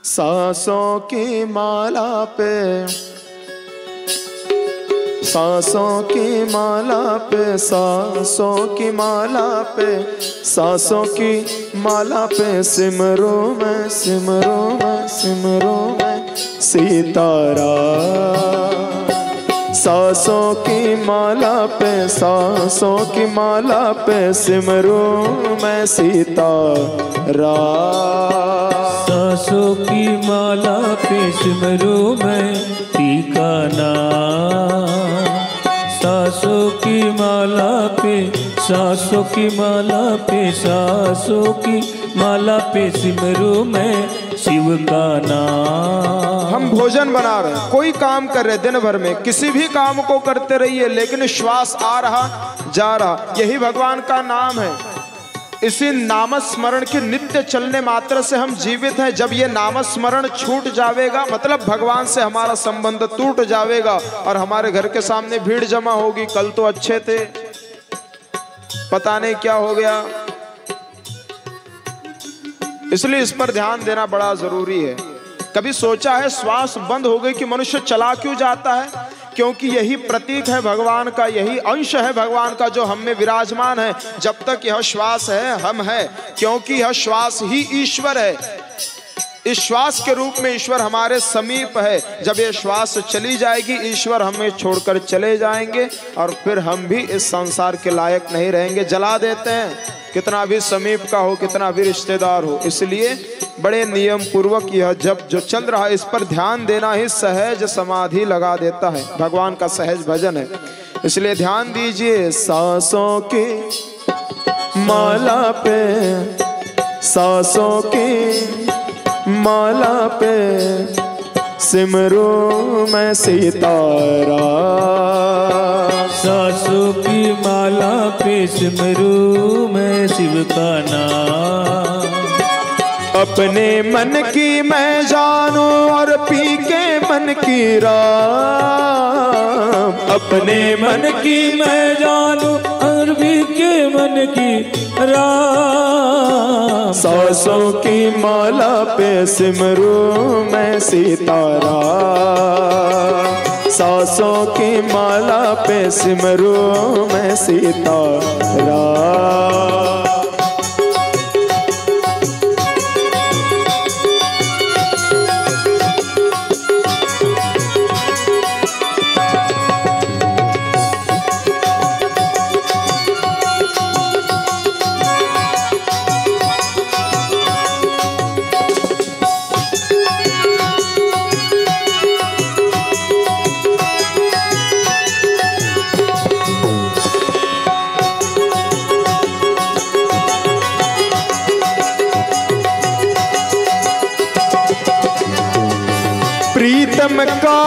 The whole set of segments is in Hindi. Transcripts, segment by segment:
सांसों की माला पे, सांसों की माला पे, सांसों की माला पे, सांसों की माला पे सिमरो मैं, सिमरो मैं, सिमरो मैं सीताराम। सांसों की माला पे, सांसों की माला पे सिमरो मैं सीताराम। सांसों की माला पे सिमरो मैं टीका नाम। सांसों की माला पे, सांसों की माला पे, सांसों की माला पे सिमरो मैं शिव का नाम। हम भोजन बना रहे हैं, कोई काम कर रहे दिन भर में, किसी भी काम को करते रहिए लेकिन श्वास आ रहा जा रहा, यही भगवान का नाम है। इसी नामस्मरण के नित्य चलने मात्र से हम जीवित हैं। जब ये नामस्मरण छूट जाएगा मतलब भगवान से हमारा संबंध टूट जाएगा और हमारे घर के सामने भीड़ जमा होगी। कल तो अच्छे थे, पता नहीं क्या हो गया। इसलिए इस पर ध्यान देना बड़ा जरूरी है। कभी सोचा है श्वास बंद हो गई कि मनुष्य चला क्यों जाता है? क्योंकि यही प्रतीक है भगवान का, यही अंश है भगवान का जो हम में विराजमान है। जब तक यह श्वास है हम है, क्योंकि यह श्वास ही ईश्वर है। इस श्वास के रूप में ईश्वर हमारे समीप है। जब ये श्वास चली जाएगी ईश्वर हमें छोड़कर चले जाएंगे और फिर हम भी इस संसार के लायक नहीं रहेंगे। जला देते हैं, कितना भी समीप का हो, कितना भी रिश्तेदार हो। इसलिए बड़े नियम पूर्वक यह जब जो चल रहा है इस पर ध्यान देना ही सहज समाधि लगा देता है। भगवान का सहज भजन है, इसलिए ध्यान दीजिए। सांसों की माला पे, सांसों की माला पे सिमरो मैं सीताराम। सांसों की माला पे सिमरो मैं शिव का नाम। अपने मन की मैं जानूं और पी के मन की राम। अपने मन की मैं जानूं और पी के मन की राम। सांसों की माला पे सिमरो मैं सीताराम। सांसों की माला पे सिमरो मैं सीताराम। प्रीतम का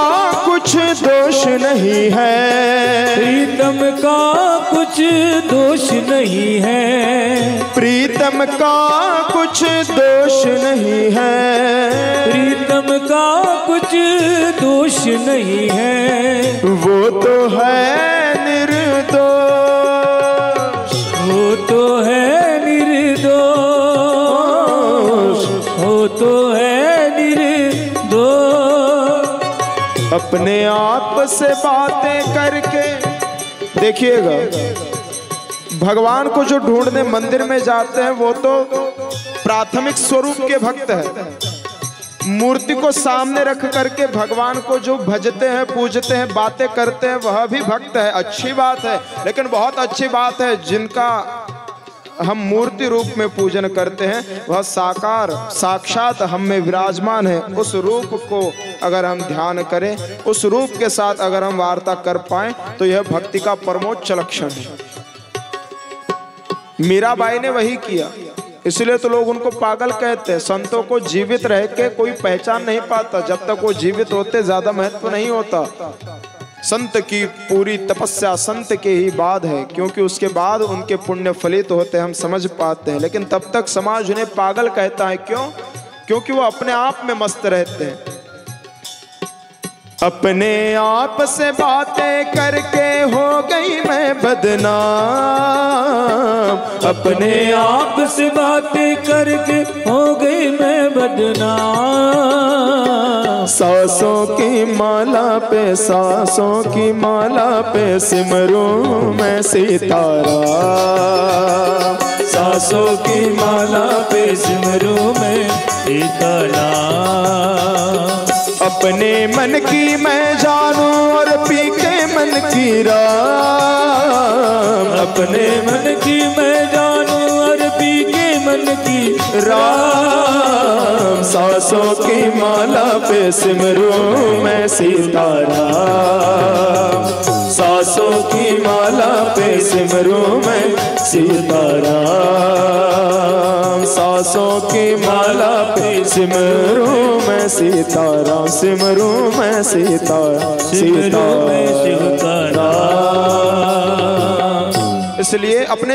कुछ दोष नहीं है, प्रीतम का कुछ दोष नहीं है। प्रीतम का कुछ दोष नहीं है। प्रीतम का कुछ दोष नहीं है। वो तो है निर्दोष, वो तो है निर्दोष, वो तो है निर्दोष। अपने आप से बातें करके देखिएगा, भगवान को जो ढूंढने मंदिर में जाते हैं वो तो प्राथमिक स्वरूप के भक्त हैं। मूर्ति को सामने रख करके भगवान को जो भजते हैं, पूजते हैं, बातें करते हैं, वह भी भक्त है। अच्छी बात है, लेकिन बहुत अच्छी बात है जिनका हम मूर्ति रूप में पूजन करते हैं वह साकार साक्षात हम में विराजमान है। उस रूप को अगर हम ध्यान करें, उस रूप के साथ अगर हम वार्ता कर पाएं तो यह भक्ति का परमोच्च लक्षण है। मीराबाई ने वही किया, इसलिए तो लोग उनको पागल कहते हैं। संतों को जीवित रह के कोई पहचान नहीं पाता, जब तक वो जीवित होते ज्यादा महत्व नहीं होता। संत की पूरी तपस्या संत के ही बाद है, क्योंकि उसके बाद उनके पुण्य फलित होते हम समझ पाते हैं। लेकिन तब तक समाज उन्हें पागल कहता है। क्यों? क्योंकि वो अपने आप में मस्त रहते हैं। अपने आप से बातें करके हो गई मैं बदनाम। अपने आप से बातें करके हो गई मैं बदनाम। सांसों की माला पे, सांसों की माला पे सिमरूं मैं सीताराम। सांसों की माला पे सिमरूं मैं सीताराम। अपने मन की मैं जानूं और पी के मन की राम। अपने मन की मैं जानूं और पी के मन की राम। सांसों की माला पे सिमरूं मैं सीताराम। सांसों की माला पे सिमरूं मैं सीताराम। सांसों की माला पे सिमरूं मैं सीताराम। सिमरूं मैं सीताराम। सीताराम। इसलिए अपने